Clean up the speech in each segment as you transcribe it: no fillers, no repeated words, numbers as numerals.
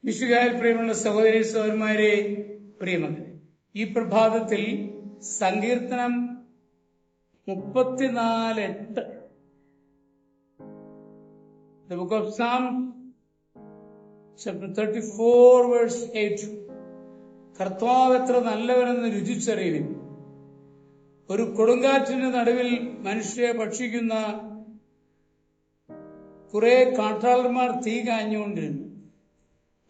മിശിഹായിൽ പ്രിയമുള്ള സഹോദരി സഹോദരന്മാരെ, പ്രിയമക്കളെ, ഈ പ്രഭാതത്തിൽ സങ്കീർത്തനം 34:8 The book of Psalm chapter 34 verse 8 കർത്താവ് എത്ര നല്ലവനെന്ന് രുചിച്ചറിയുവിൻ. ഒരു കൊടുങ്കാറ്റിന്റെ നടുവിൽ മനുഷ്യരെ ഭക്ഷിക്കുന്ന കുറെ കാട്ടാളന്മാർ തീ കാഞ്ഞുകൊണ്ടിരുന്നു.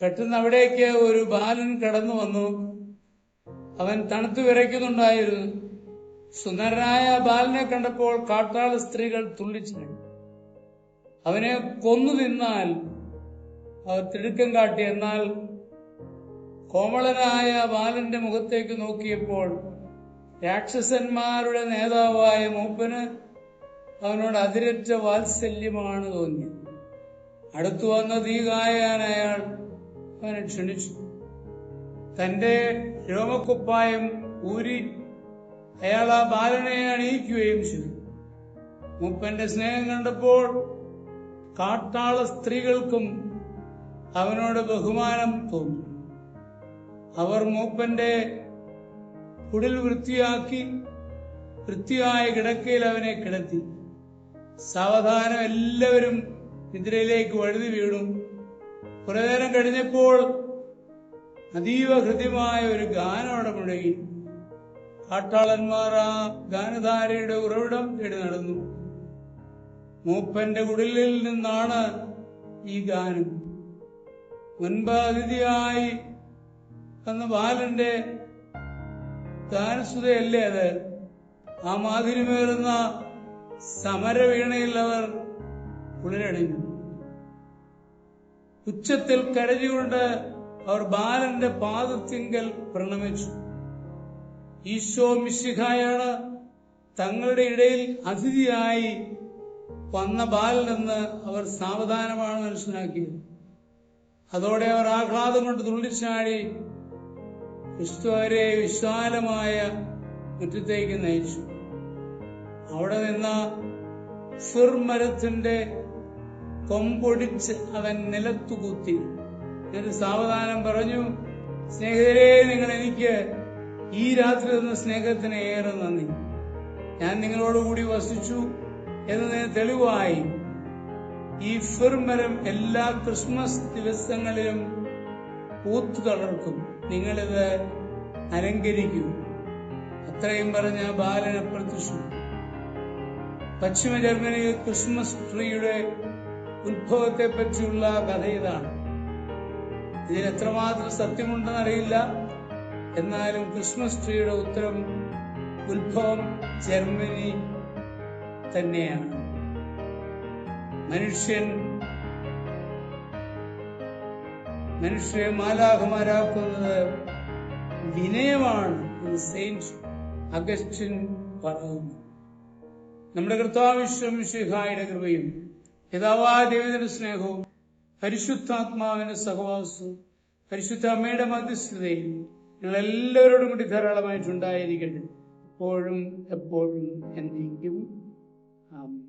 പെട്ടെന്ന് അവിടേക്ക് ഒരു ബാലൻ കടന്നു വന്നു. അവൻ തണുത്തു വിറയ്ക്കുന്നുണ്ടായിരുന്നു. സുന്ദരനായ ബാലനെ കണ്ടപ്പോൾ കാട്ടാള സ്ത്രീകൾ തുള്ളിച്ചു. അവനെ കൊന്നു തിന്നാൽ അവർ തിടുക്കം കാട്ടി. എന്നാൽ കോമളനായ ബാലന്റെ മുഖത്തേക്ക് നോക്കിയപ്പോൾ രാക്ഷസന്മാരുടെ നേതാവായ മൂപ്പന് അവനോട് അതിരറ്റ വാത്സല്യമാണ് തോന്നി. അടുത്തു വന്ന തീ കായാൻ അയാൾ അവനെ ക്ഷണിച്ചു. തന്റെ രോമക്കുപ്പായം ഊരി അയാൾ ആ ബാലനെ അണിയിക്കുകയും ചെയ്തു. മൂപ്പന്റെ സ്നേഹം കണ്ടപ്പോൾ കാട്ടാള സ്ത്രീകൾക്കും അവനോട് ബഹുമാനം തോന്നി. അവർ മൂപ്പന്റെ കുടിൽ വൃത്തിയാക്കി വൃത്തിയായ കിടക്കയിൽ അവനെ കിടത്തി. സാവധാനം എല്ലാവരും നിദ്രയിലേക്ക് വഴുതി വീണു. കുറെ നേരം കഴിഞ്ഞപ്പോൾ അതീവ ഹൃദ്യമായ ഒരു ഗാനം അവിടെ മുഴങ്ങി. കാട്ടാളന്മാർ ആ ഗാനധാരയുടെ ഉറവിടം തേടി നടന്നു. മൂപ്പന്റെ കുടിലിൽ നിന്നാണ് ഈ ഗാനം. മുൻപ് അതിഥിയായി വന്ന ബാലന്റെ ഗാനസുതയല്ലേ അത്? ആ മാധുര്യമേറുന്ന സമരവീണയിൽ അവർ കുളിരണിഞ്ഞു. ഉച്ചത്തിൽ കരഞ്ഞുകൊണ്ട് അവർ ബാലന്റെ പാദത്തിങ്കൽ പ്രണമിച്ചു. ഈശോ മിശിഹായാണ് തങ്ങളുടെ ഇടയിൽ അതിഥിയായി വന്ന ബാലനെന്ന് അവർ സാവധാനമാണ് മനസ്സിലാക്കിയത്. അതോടെ അവർ ആഹ്ലാദം കൊണ്ട് തുള്ളിച്ചാടി ക്രിസ്തു അവരെ വിശാലമായ മുറ്റത്തേക്ക് നയിച്ചു. അവിടെ നിന്ന ഫിർമരത്തിന്റെ കൊമ്പൊടിച്ച് അവൻ നിലത്തുകുത്തി. എന്നിട്ട് സാവധാനം പറഞ്ഞു, സ്നേഹിതരെ, നിങ്ങൾ എനിക്ക് ഈ രാത്രി തന്ന സ്നേഹത്തിന് ഏറെ നന്ദി. ഞാൻ നിങ്ങളോടുകൂടി വസിച്ചു എന്നതിന് തെളിവായി ഈ ഫിർമരം എല്ലാ ക്രിസ്മസ് ദിവസങ്ങളിലും പൂത്തു തളർക്കും. നിങ്ങളിത് അലങ്കരിക്കൂ. അത്രയും പറഞ്ഞ ബാലൻ അപ്രത്യക്ഷപ്പെട്ടു. പശ്ചിമ ജർമ്മനിയിൽ ക്രിസ്മസ് ട്രീയുടെ ഉത്ഭവത്തെ പറ്റിയുള്ള കഥ ഇതാണ്. ഇതിൽ എത്രമാത്രം സത്യമുണ്ടെന്നറിയില്ല. എന്നാലും ക്രിസ്മസ് ട്രീയുടെ ഉത്ഭവം ജർമ്മനി തന്നെയാണ്. മനുഷ്യരെ മാലാഖമാരാക്കുന്നത് വിനയമാണ് എന്ന് സെയിന്റ് അഗസ്റ്റിൻ പറയുന്നു. നമ്മുടെ കർത്താവ് മിശിഹായുടെ കൃപയും പിതാവായ ദൈവത്തിന്റെ സ്നേഹവും പരിശുദ്ധാത്മാവിന്റെ സഹവാസവും പരിശുദ്ധ അമ്മയുടെ മധ്യസ്ഥതയും നിങ്ങൾ എല്ലാവരോടും കൂടി ധാരാളമായിട്ടുണ്ടായിരിക്കട്ടെ, എപ്പോഴും എപ്പോഴും എന്നേക്കും. ആമേൻ.